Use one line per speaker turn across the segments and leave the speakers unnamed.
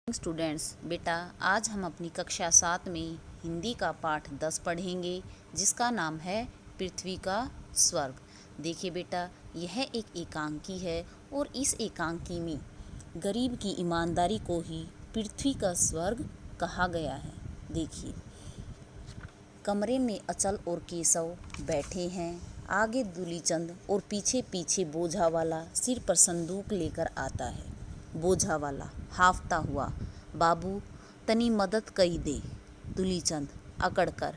Students, बेटा आज हम अपनी कक्षा 7 में हिंदी का पाठ 10 पढ़ेंगे जिसका नाम है पृथ्वी का स्वर्ग। देखिए बेटा, यह एक एकांकी है और इस एकांकी में गरीब की ईमानदारी को ही पृथ्वी का स्वर्ग कहा गया है। देखिए, कमरे में अचल और केशव बैठे हैं। आगे दूलीचंद और पीछे पीछे बोझा वाला सिर पर संदूक लेकर आता है। बोझा वाला हाफता हुआ, बाबू तनी मदद कई दे। दूलीचंद अकड़ कर,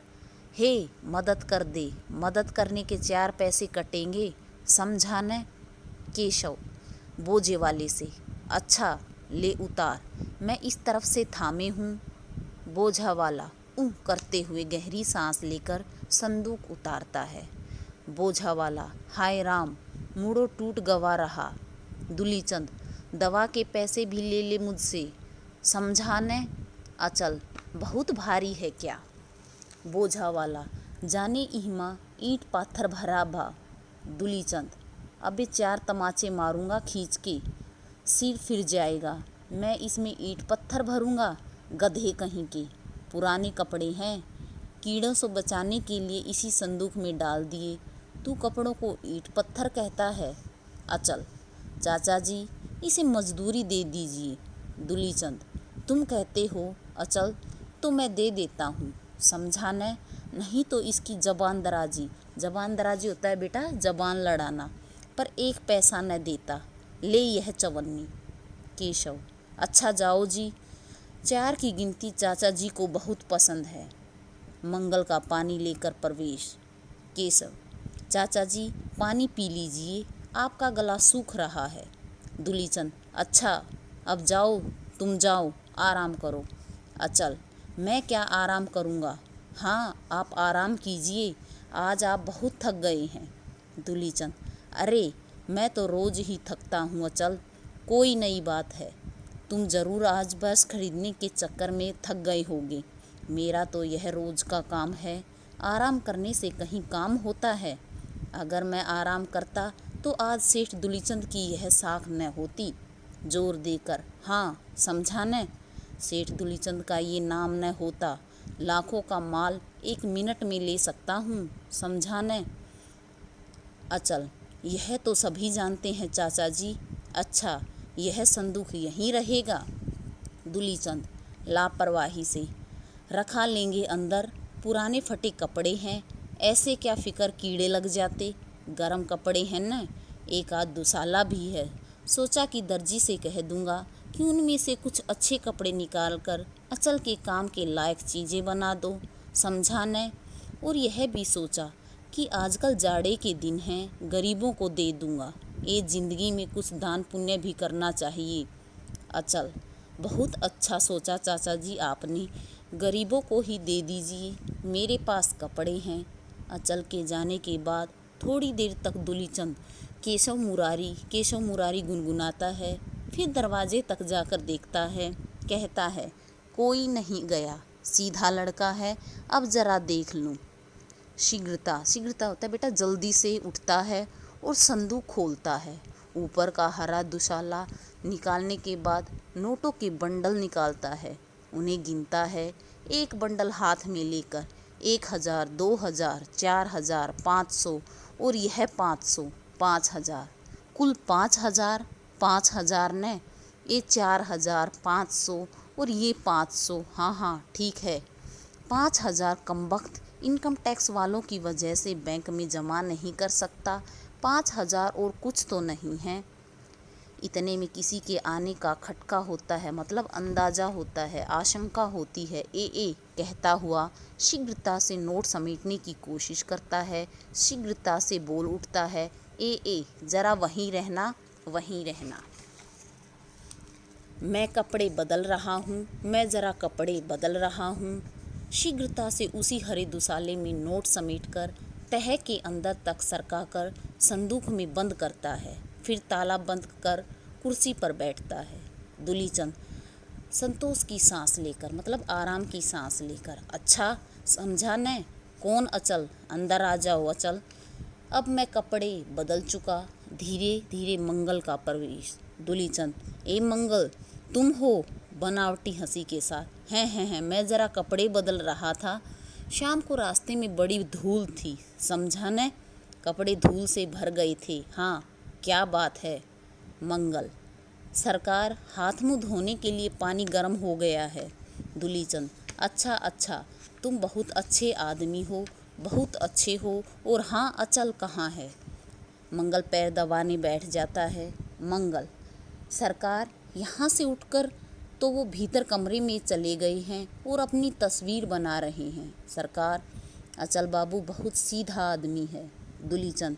हे मदद कर दे, मदद करने के 4 पैसे कटेंगे, समझा न। केशव बोझे वाले से, अच्छा ले उतार, मैं इस तरफ से थामे हूँ। बोझा वाला ऊँ करते हुए गहरी सांस लेकर संदूक उतारता है। बोझा वाला, हाय राम, मुड़ो टूट गवा रहा। दूलीचंद, दवा के पैसे भी ले ले मुझसे, समझा न। अचल, बहुत भारी है क्या? बोझा वाला, जाने इहमा ईंट पाथर भरा बा। दूलीचंद, अबे 4 तमाचे मारूंगा खींच के, सिर फिर जाएगा। मैं इसमें ईंट पत्थर भरूंगा, गधे कहीं के। पुराने कपड़े हैं, कीड़ों से बचाने के लिए इसी संदूक में डाल दिए, तू कपड़ों को ईंट पत्थर कहता है। अचल, चाचा जी इसे मजदूरी दे दीजिए। दूलीचंद, तुम कहते हो अचल, तो मैं दे देता हूँ, समझा न। नहीं तो इसकी जबान दराजी। जबान दराजी होता है बेटा जबान लड़ाना, पर 1 पैसा न देता। ले यह चवन्नी। केशव, अच्छा जाओ जी। 4 की गिनती चाचा जी को बहुत पसंद है। मंगल का पानी लेकर प्रवेश। केशव, चाचा जी पानी पी लीजिए, आपका गला सूख रहा है। दूलीचंद, अच्छा अब जाओ, तुम जाओ, आराम करो। अचल, मैं क्या आराम करूँगा? हाँ आप आराम कीजिए, आज आप बहुत थक गए हैं। दूलीचंद, अरे मैं तो रोज़ ही थकता हूँ अचल, कोई नई बात है। तुम ज़रूर आज बस खरीदने के चक्कर में थक गए होगे। मेरा तो यह रोज़ का काम है, आराम करने से कहीं काम होता है। अगर मैं आराम करता तो आज सेठ दूलीचंद की यह साख न होती। जोर देकर, हाँ समझा न। सेठ दूलीचंद का ये नाम न होता, लाखों का माल 1 मिनट में ले सकता हूँ, समझा न। अचल, यह तो सभी जानते हैं चाचा जी। अच्छा, यह संदूक यहीं रहेगा? दूलीचंद लापरवाही से, रखा लेंगे अंदर, पुराने फटे कपड़े हैं, ऐसे क्या फिकर कीड़े लग जाते। गरम कपड़े हैं न, 1 आध दुसाला भी है, सोचा कि दर्जी से कह दूंगा कि उनमें से कुछ अच्छे कपड़े निकाल कर अचल के काम के लायक चीज़ें बना दो, समझा न। और यह भी सोचा कि आजकल जाड़े के दिन हैं, गरीबों को दे दूंगा, ये ज़िंदगी में कुछ दान पुण्य भी करना चाहिए। अचल, बहुत अच्छा सोचा चाचा जी आपने, गरीबों को ही दे दीजिए, मेरे पास कपड़े हैं। अचल के जाने के बाद थोड़ी देर तक दूलीचंद केशव मुरारी गुनगुनाता है, फिर दरवाजे तक जाकर देखता है, कहता है, कोई नहीं गया, सीधा लड़का है, अब ज़रा देख लूँ। शीघ्रता होता है बेटा जल्दी से उठता है और संदूक खोलता है। ऊपर का हरा दुशाला निकालने के बाद नोटों के बंडल निकालता है, उन्हें गिनता है, एक बंडल हाथ में लेकर 1000, 2000, 4000, 500 और यह 500, 5000, कुल 5000, 5000 न, ये 4000, 500 और ये 500, हाँ ठीक है। 5000 कमबख्त इनकम टैक्स वालों की वजह से बैंक में जमा नहीं कर सकता। 5000 और कुछ तो नहीं है। इतने में किसी के आने का खटका होता है, मतलब अंदाज़ा होता है, आशंका होती है। ए कहता हुआ शीघ्रता से नोट समेटने की कोशिश करता है, शीघ्रता से बोल उठता है, ए ज़रा वहीं रहना, वहीं रहना, मैं कपड़े बदल रहा हूँ, मैं ज़रा कपड़े बदल रहा हूँ। शीघ्रता से उसी हरे दुसाले में नोट समेटकर तह के अंदर तक सरका कर संदूक में बंद करता है, फिर ताला बंद कर कुर्सी पर बैठता है। दूलीचंद संतोष की सांस लेकर, मतलब आराम की सांस लेकर, अच्छा समझा न। कौन अचल? अंदर आ जाओ अचल, अब मैं कपड़े बदल चुका। धीरे धीरे मंगल का प्रवेश। दूलीचंद, ए मंगल तुम हो? बनावटी हंसी के साथ। हैं मैं ज़रा कपड़े बदल रहा था। शाम को रास्ते में बड़ी धूल थी, समझा न, कपड़े धूल से भर गए थे। हाँ, क्या बात है? मंगल: सरकार, हाथ मुंह धोने के लिए पानी गर्म हो गया है। दूलीचंद: अच्छा अच्छा, तुम बहुत अच्छे आदमी हो, बहुत अच्छे हो। और हाँ, अचल कहाँ है? मंगल पैर दबाने बैठ जाता है। मंगल: सरकार, यहाँ से उठकर तो वो भीतर कमरे में चले गए हैं और अपनी तस्वीर बना रहे हैं। सरकार: अचल बाबू बहुत सीधा आदमी है। दूलीचंद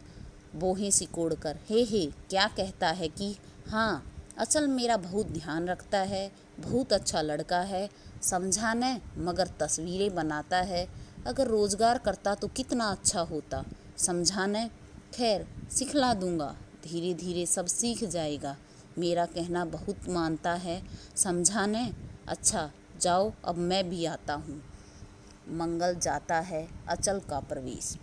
बोहें सिकोड़कर: हे क्या कहता है कि हाँ, अचल मेरा बहुत ध्यान रखता है, बहुत अच्छा लड़का है, समझा न, मगर तस्वीरें बनाता है। अगर रोजगार करता तो कितना अच्छा होता, समझा न। खैर, सिखला दूंगा, धीरे धीरे सब सीख जाएगा। मेरा कहना बहुत मानता है, समझा न। अच्छा, जाओ, अब मैं भी आता हूँ। मंगल जाता है। अचल का प्रवेश।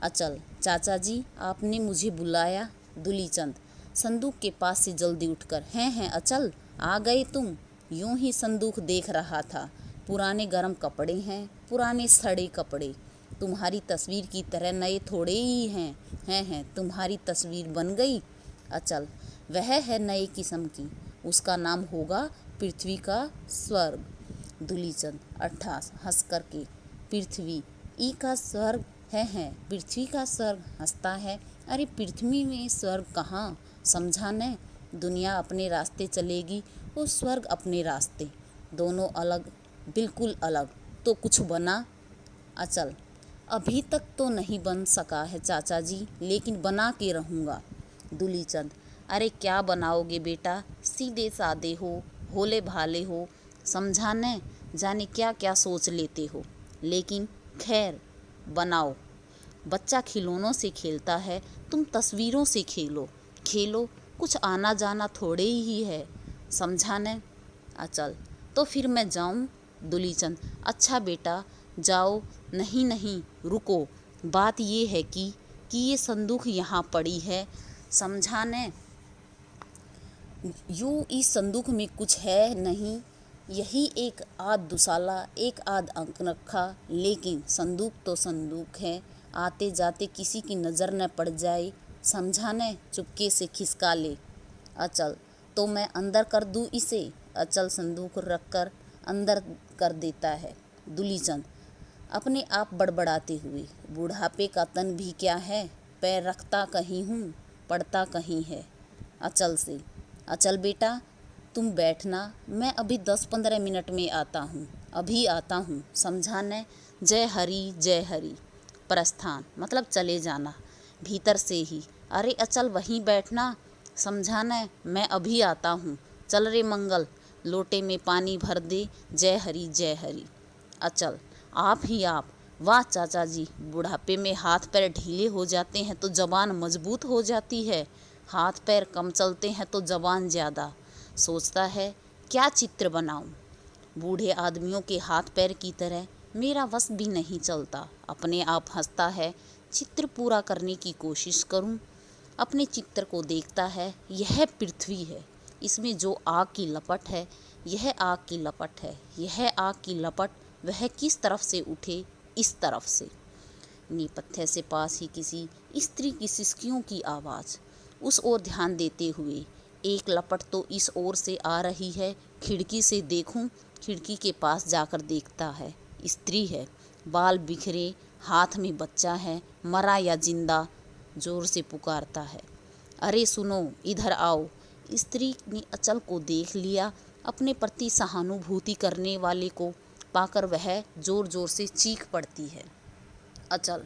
अचल: चाचा जी, आपने मुझे बुलाया? दूलीचंद संदूक के पास से जल्दी उठकर: हैं अचल, आ गए तुम? यूं ही संदूक देख रहा था। पुराने गरम कपड़े हैं, पुराने सड़े कपड़े, तुम्हारी तस्वीर की तरह नए थोड़े ही हैं तुम्हारी तस्वीर बन गई। अचल: वह है नए किस्म की, उसका नाम होगा पृथ्वी का स्वर्ग। दूलीचंद अट्ठास हंस करके: पृथ्वी ई का स्वर्ग है, पृथ्वी का स्वर्ग हंसता है। अरे पृथ्वी में स्वर्ग कहाँ, समझा न। दुनिया अपने रास्ते चलेगी और स्वर्ग अपने रास्ते, दोनों अलग, बिल्कुल अलग। तो कुछ बना? अचल: अभी तक तो नहीं बन सका है चाचा जी, लेकिन बना के रहूँगा। दूलीचंद: अरे क्या बनाओगे बेटा, सीधे सादे हो, भोले भाले हो, समझा न, जाने क्या क्या सोच लेते हो, लेकिन खैर बनाओ। बच्चा खिलौनों से खेलता है, तुम तस्वीरों से खेलो, कुछ आना जाना थोड़े ही है, समझा न। अचल: तो फिर मैं जाऊं? दूलीचंद: अच्छा बेटा, जाओ। नहीं रुको, बात ये है कि ये संदूक यहाँ पड़ी है, समझा न। यूँ इस संदूक में कुछ है नहीं, यही एक आध दुसाला, एक आध अंक रखा, लेकिन संदूक तो संदूक है, आते जाते किसी की नज़र न पड़ जाए, समझा न, चुपके से खिसका ले। अचल: तो मैं अंदर कर दूँ इसे? अचल संदूक रखकर अंदर कर देता है। दूलीचंद अपने आप बड़बड़ाते हुए: बुढ़ापे का तन भी क्या है, पैर रखता कहीं हूँ, पड़ता कहीं है। अचल से: अचल बेटा, तुम बैठना, मैं अभी 10-15 मिनट में आता हूँ, अभी आता हूँ, समझा न। जय हरि जय हरि। प्रस्थान मतलब चले जाना, भीतर से ही: अरे अचल वहीं बैठना, समझा न, मैं अभी आता हूँ। चल रे मंगल, लोटे में पानी भर दे। जय हरि जय हरि। अचल: आप ही आप? वाह चाचा जी, बुढ़ापे में हाथ पैर ढीले हो जाते हैं तो जबान मजबूत हो जाती है, हाथ पैर कम चलते हैं तो जबान ज़्यादा। सोचता है क्या चित्र बनाऊं, बूढ़े आदमियों के हाथ पैर की तरह मेरा वश भी नहीं चलता। अपने आप हंसता है, चित्र पूरा करने की कोशिश करूं। अपने चित्र को देखता है, यह पृथ्वी है, इसमें जो आग की लपट है, यह आग की लपट है, यह आग की लपट, वह किस तरफ से उठे, इस तरफ से। नेपथ्य से पास ही किसी स्त्री की सिसकियों की आवाज़, उस ओर ध्यान देते हुए: एक लपट तो इस ओर से आ रही है, खिड़की से देखूं। खिड़की के पास जाकर देखता है, स्त्री है, बाल बिखरे, हाथ में बच्चा है, मरा या जिंदा। जोर से पुकारता है, अरे सुनो, इधर आओ। स्त्री ने अचल को देख लिया, अपने प्रति सहानुभूति करने वाले को पाकर वह जोर जोर से चीख पड़ती है। अचल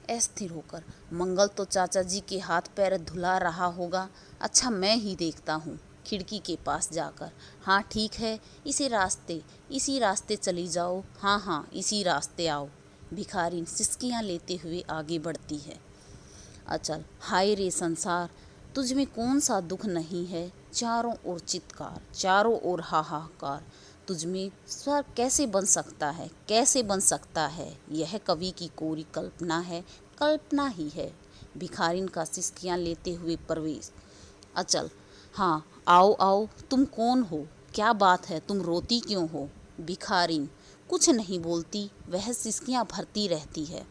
अस्थिर होकर: मंगल तो चाचा जी के हाथ पैर धुला रहा होगा, अच्छा मैं ही देखता हूँ। खिड़की के पास जाकर: हाँ ठीक है, इसी रास्ते चली जाओ, हाँ इसी रास्ते आओ। भिखारिन सिसकियाँ लेते हुए आगे बढ़ती है। अचल: हाय रे संसार, तुझ में कौन सा दुख नहीं है, चारों ओर चित्कार, चारों ओर हाहाकार, तुझमें स्वर्ग कैसे बन सकता है, कैसे बन सकता है, यह कवि की कोरी कल्पना है, कल्पना ही है। भिखारिन का सिसकियाँ लेते हुए प्रवेश। अचल: हाँ आओ, तुम कौन हो, क्या बात है, तुम रोती क्यों हो? भिखारिन कुछ नहीं बोलती, वह सिसकियाँ भरती रहती है।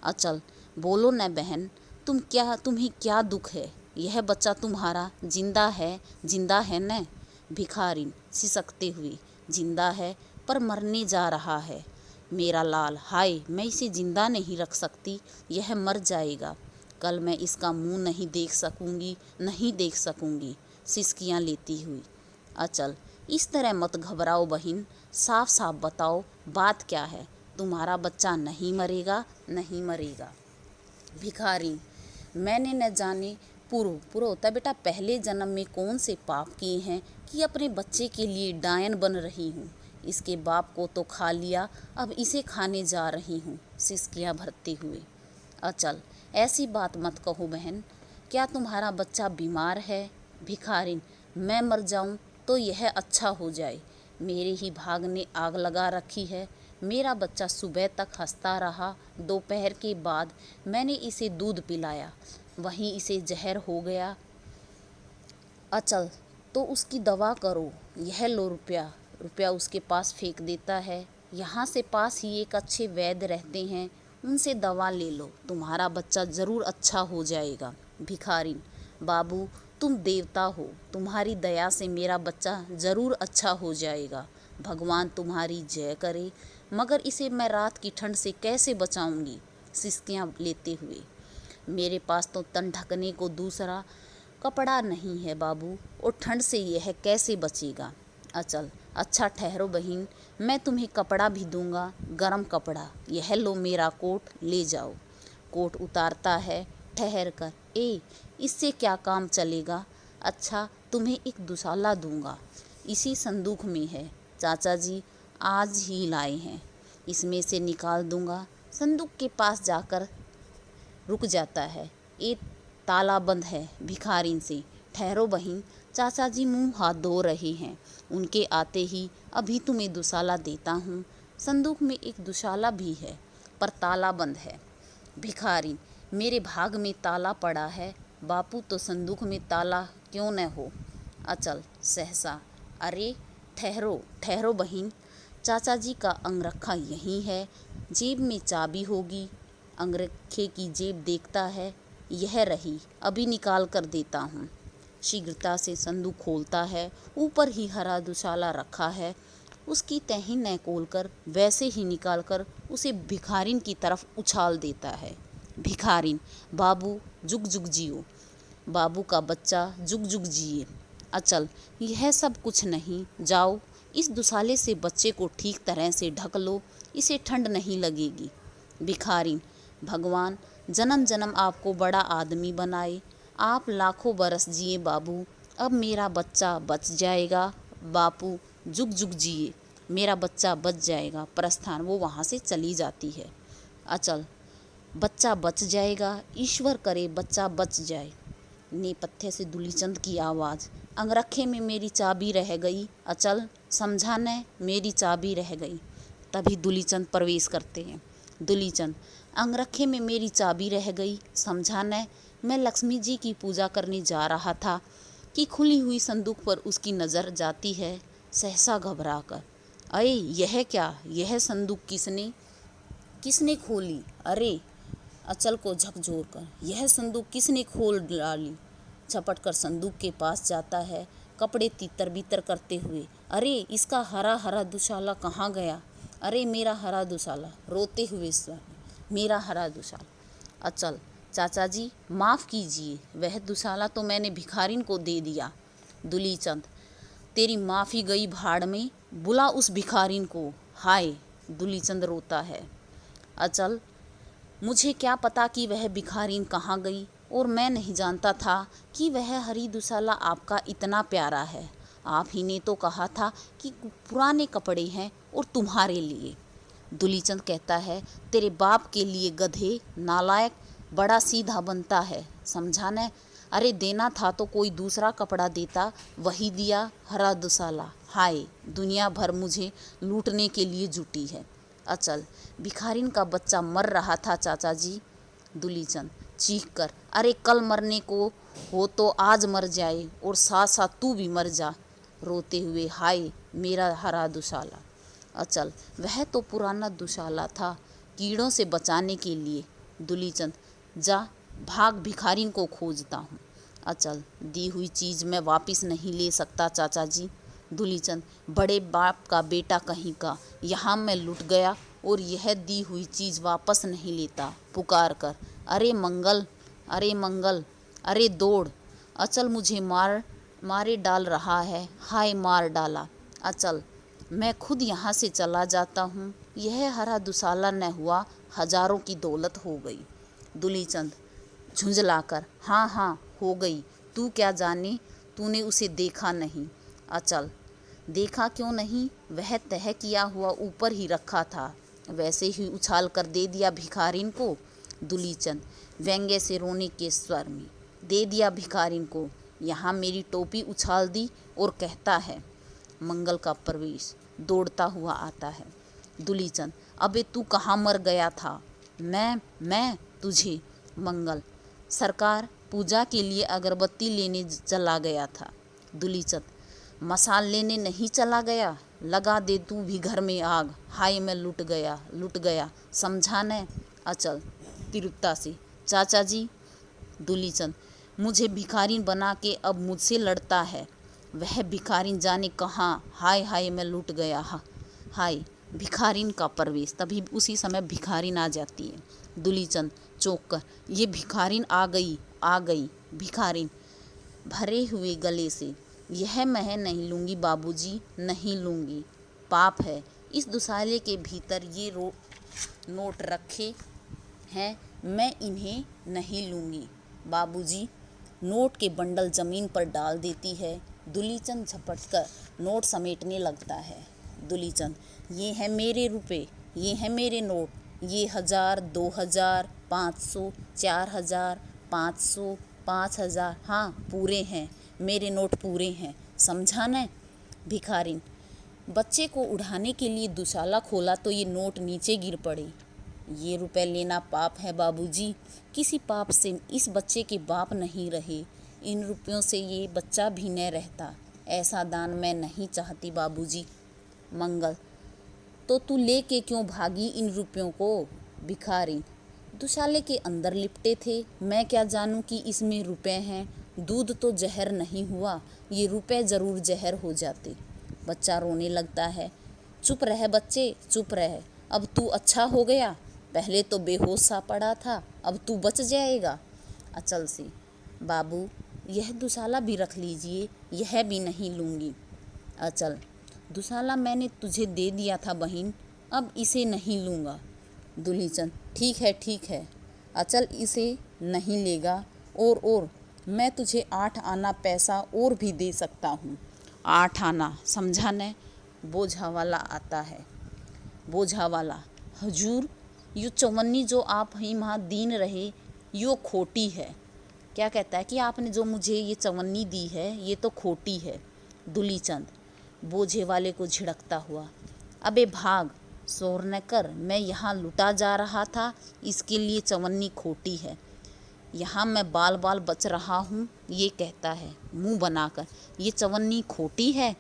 अचल बोलो न बहन, तुम्हें क्या दुख है? यह बच्चा तुम्हारा जिंदा है न? भिखारिन सिसकते हुए, जिंदा है पर मरने जा रहा है मेरा लाल। हाय, मैं इसे जिंदा नहीं रख सकती, यह मर जाएगा। कल मैं इसका मुंह नहीं देख सकूंगी सिसकियाँ लेती हुई। अचल इस तरह मत घबराओ बहिन, साफ साफ बताओ बात क्या है? तुम्हारा बच्चा नहीं मरेगा। भिखारी मैंने न जाने पूर्व होता बेटा पहले जन्म में कौन से पाप किए हैं कि अपने बच्चे के लिए डायन बन रही हूँ। इसके बाप को तो खा लिया, अब इसे खाने जा रही हूँ सिसकियाँ भरते हुए। अचल ऐसी बात मत कहो बहन, क्या तुम्हारा बच्चा बीमार है? भिखारिन मैं मर जाऊं तो यह अच्छा हो जाए, मेरे ही भाग ने आग लगा रखी है। मेरा बच्चा सुबह तक हंसता रहा, दोपहर के बाद मैंने इसे दूध पिलाया, वहीं इसे जहर हो गया। अचल तो उसकी दवा करो, यह लो रुपया उसके पास फेंक देता है। यहाँ से पास ही एक अच्छे वैद्य रहते हैं, उनसे दवा ले लो, तुम्हारा बच्चा ज़रूर अच्छा हो जाएगा। भिखारिन बाबू तुम देवता हो, तुम्हारी दया से मेरा बच्चा ज़रूर अच्छा हो जाएगा, भगवान तुम्हारी जय करे। मगर इसे मैं रात की ठंड से कैसे बचाऊंगी? सिसकियाँ लेते हुए, मेरे पास तो तन ढकने को दूसरा कपड़ा नहीं है बाबू, और ठंड से यह कैसे बचेगा? अचल अच्छा ठहरो बहिन, मैं तुम्हें कपड़ा भी दूंगा, गरम कपड़ा। यह लो मेरा कोट, ले जाओ। कोट उतारता है ठहर कर, इससे क्या काम चलेगा? अच्छा तुम्हें एक दुसाला दूंगा, इसी संदूक में है, चाचा जी आज ही लाए हैं, इसमें से निकाल दूंगा। संदूक के पास जाकर रुक जाता है, ये ताला बंद है। भिखारिन से ठहरो बहिन, चाचा जी मुंह हाथ धो रहे हैं, उनके आते ही अभी तुम्हें दुसाला देता हूँ। संदूक में एक दुसाला भी है पर ताला बंद है। भिखारिन मेरे भाग में ताला पड़ा है बापू, तो संदूक में ताला क्यों न हो? अचल सहसा अरे ठहरो बहिन, चाचा जी का अंगरखा यहीं है, जेब में चाबी होगी। अंगरखे की जेब देखता है, यह रही, अभी निकाल कर देता हूँ। शीघ्रता से संदूक खोलता है, ऊपर ही हरा दुसाला रखा है, उसकी तह न खोलकर वैसे ही निकालकर उसे भिखारिन की तरफ उछाल देता है। भिखारिन बाबू जुग जुग जियो, बाबू का बच्चा जुग जुग जिए। अचल यह सब कुछ नहीं, जाओ इस दुसाले से बच्चे को ठीक तरह से ढक लो, इसे ठंड नहीं लगेगी। भिखारिन भगवान जन्म जन्म आपको बड़ा आदमी बनाए, आप लाखों बरस जिए बाबू, अब मेरा बच्चा बच जाएगा। बापू जुग जुग जिए, मेरा बच्चा बच जाएगा। प्रस्थान वो वहाँ से चली जाती है। अचल बच्चा बच जाएगा, ईश्वर करे बच्चा बच जाए। नेपथ्य से दुलीचंद की आवाज़, अंगरखे में मेरी चाबी रह गई, अचल समझा न, मेरी चाबी रह गई। तभी दुलीचंद प्रवेश करते हैं। दुलीचंद अंगरखे में मेरी चाबी रह गई, समझा न, मैं लक्ष्मी जी की पूजा करने जा रहा था कि खुली हुई संदूक पर उसकी नज़र जाती है। सहसा घबरा कर, अरे यह क्या, यह संदूक किसने खोली? अरे अचल को झकझोर कर, यह संदूक किसने खोल डाली? झपट कर संदूक के पास जाता है, कपड़े तीतर बीतर करते हुए, अरे इसका हरा हरा दुशाला कहाँ गया? अरे मेरा हरा दुशाला, रोते हुए स्वर, मेरा हरा दुशाला। अचल चाचा जी माफ़ कीजिए, वह दुशाला तो मैंने भिखारिन को दे दिया। दुलीचंद तेरी माफ़ी गई भाड़ में, बुला उस भिखारिन को। हाय, दुलीचंद रोता है। अचल मुझे क्या पता कि वह भिखारिन कहाँ गई, और मैं नहीं जानता था कि वह हरी दुसाला आपका इतना प्यारा है। आप ही ने तो कहा था कि पुराने कपड़े हैं और तुम्हारे लिए। दुलीचंद कहता है, तेरे बाप के लिए गधे, नालायक, बड़ा सीधा बनता है, समझा न? अरे देना था तो कोई दूसरा कपड़ा देता, वही दिया हरा दुसाला। हाय, दुनिया भर मुझे लूटने के लिए जुटी है। अचल भिखारिन का बच्चा मर रहा था चाचा जी। दुलीचंद चीख कर, अरे कल मरने को हो तो आज मर जाए, और साथ साथ तू भी मर जा। रोते हुए, हाय मेरा हरा दुशाला। अचल, वह तो पुराना दुशाला था कीड़ों से बचाने के लिए। दूलीचंद, जा भाग, भिखारिन को खोजता हूँ। अचल, दी हुई चीज़ मैं वापस नहीं ले सकता चाचा जी। दूलीचंद, बड़े बाप का बेटा कहीं का, यहाँ मैं लुट गया और यह दी हुई चीज़ वापस नहीं लेता। पुकार कर, अरे मंगल, अरे मंगल, अरे दौड़। अचल, मुझे मारे डाल रहा है, हाय मार डाला। अचल, मैं खुद यहाँ से चला जाता हूँ, यह हरा दुसाला न हुआ हजारों की दौलत हो गई। दूलीचंद झुंझलाकर, हाँ हाँ हो गई, तू क्या जाने, तूने उसे देखा नहीं। अचल, देखा क्यों नहीं, वह तह किया हुआ ऊपर ही रखा था, वैसे ही उछाल कर दे दिया भिखारिन को। दूलीचंद व्यंग्य से रोने के स्वर में, दे दिया भिखारिन को, यहाँ मेरी टोपी उछाल दी और कहता है। मंगल का प्रवेश दौड़ता हुआ आता है। दूलीचंद, अबे तू कहाँ मर गया था। मैं तुझे। मंगल, सरकार पूजा के लिए अगरबत्ती लेने चला गया था। दूलीचंद, मसाल लेने नहीं चला गया, लगा दे तू भी घर में आग, हाय मैं लुट गया, समझा न। अचल तीव्रता से, चाचा जी। दूलीचंद, मुझे भिखारिन बना के अब मुझसे लड़ता है, वह भिखारिन जाने कहाँ, हाय हाय मैं लुट गया, हाय। भिखारिन का प्रवेश, तभी उसी समय भिखारिन आ जाती है। दूलीचंद चौंक कर, ये भिखारिन आ गई। भिखारिन भरे हुए गले से, यह मैं नहीं लूँगी बाबूजी, नहीं लूँगी, पाप है। इस दुसाले के भीतर ये नोट रखे हैं, मैं इन्हें नहीं लूँगी बाबूजी। नोट के बंडल ज़मीन पर डाल देती है। दूलीचंद झपटकर नोट समेटने लगता है। दूलीचंद, ये हैं मेरे रुपए, ये हैं मेरे नोट, ये 1000, 2000, 500, 4000, 500, 5000, हाँ पूरे हैं, मेरे नोट पूरे हैं, समझा न। भिखारिन, बच्चे को उड़ाने के लिए दुशाला खोला तो ये नोट नीचे गिर पड़े। ये रुपए लेना पाप है बाबूजी, किसी पाप से इस बच्चे के बाप नहीं रहे, इन रुपयों से ये बच्चा भी न रहता, ऐसा दान मैं नहीं चाहती बाबूजी। मंगल, तो तू लेके क्यों भागी इन रुपयों को। भिखारिन, दुशाले के अंदर लिपटे थे, मैं क्या जानूं कि इसमें रुपए हैं, दूध तो जहर नहीं हुआ, ये रुपए ज़रूर जहर हो जाते। बच्चा रोने लगता है। चुप रह बच्चे, चुप रह, अब तू अच्छा हो गया, पहले तो बेहोश सा पड़ा था, अब तू बच जाएगा। अचल से, बाबू यह दुशाला भी रख लीजिए, यह भी नहीं लूँगी। अचल, दुशाला मैंने तुझे दे दिया था बहन, अब इसे नहीं लूँगा। दूलीचंद, ठीक है। अचल इसे नहीं लेगा, और मैं तुझे 8 आना पैसा और भी दे सकता हूँ। 8 आना, समझा न। बोझा वाला आता है। बोझा वाला, हजूर यो चवन्नी जो आप ही वहाँ दीन रहे, यो खोटी है। क्या कहता है कि आपने जो मुझे ये चवन्नी दी है, ये तो खोटी है। दूलीचंद बोझे वाले को झिड़कता हुआ, अबे भाग, शोर न कर, मैं यहाँ लुटा जा रहा था, इसके लिए चवन्नी खोटी है, यहाँ मैं बाल बाल बच रहा हूँ, ये कहता है मुंह बनाकर, ये चवन्नी खोटी है,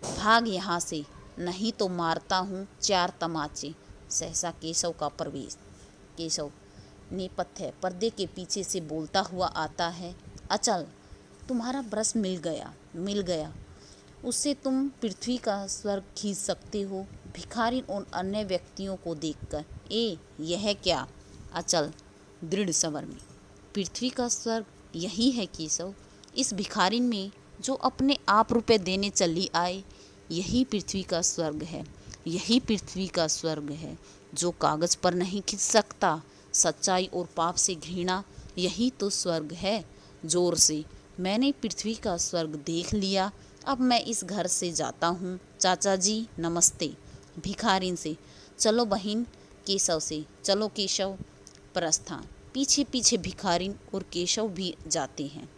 भाग यहाँ से, नहीं तो मारता हूँ 4 तमाचे। सहसा केशव का प्रवेश। केशव नेपथ्य पर्दे के पीछे से बोलता हुआ आता है। अचल, तुम्हारा ब्रश मिल गया, उससे तुम पृथ्वी का स्वर्ग खींच सकते हो। भिखारी और अन्य व्यक्तियों को देखकर, यह क्या। अचल दृढ़ स्वर में, पृथ्वी का स्वर्ग यही है केशव, इस भिखारिन में जो अपने आप रुपए देने चली आए, यही पृथ्वी का स्वर्ग है, यही पृथ्वी का स्वर्ग है, जो कागज़ पर नहीं खिंच सकता। सच्चाई और पाप से घृणा, यही तो स्वर्ग है। जोर से, मैंने पृथ्वी का स्वर्ग देख लिया, अब मैं इस घर से जाता हूँ, चाचा जी नमस्ते। भिखारिन से, चलो बहन। केशव से, चलो केशव। प्रस्थान, पीछे पीछे भिखारिन और केशव भी जाते हैं।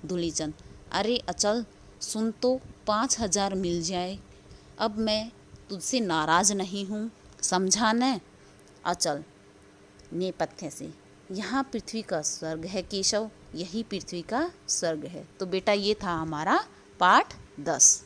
दूलीचंद, अरे अचल सुन तो, 5000 मिल जाए, अब मैं तुझसे नाराज़ नहीं हूँ, समझा न। अचल नेपथ्य से, यहाँ पृथ्वी का स्वर्ग है केशव, यही पृथ्वी का स्वर्ग है। तो बेटा ये था हमारा पाठ 10।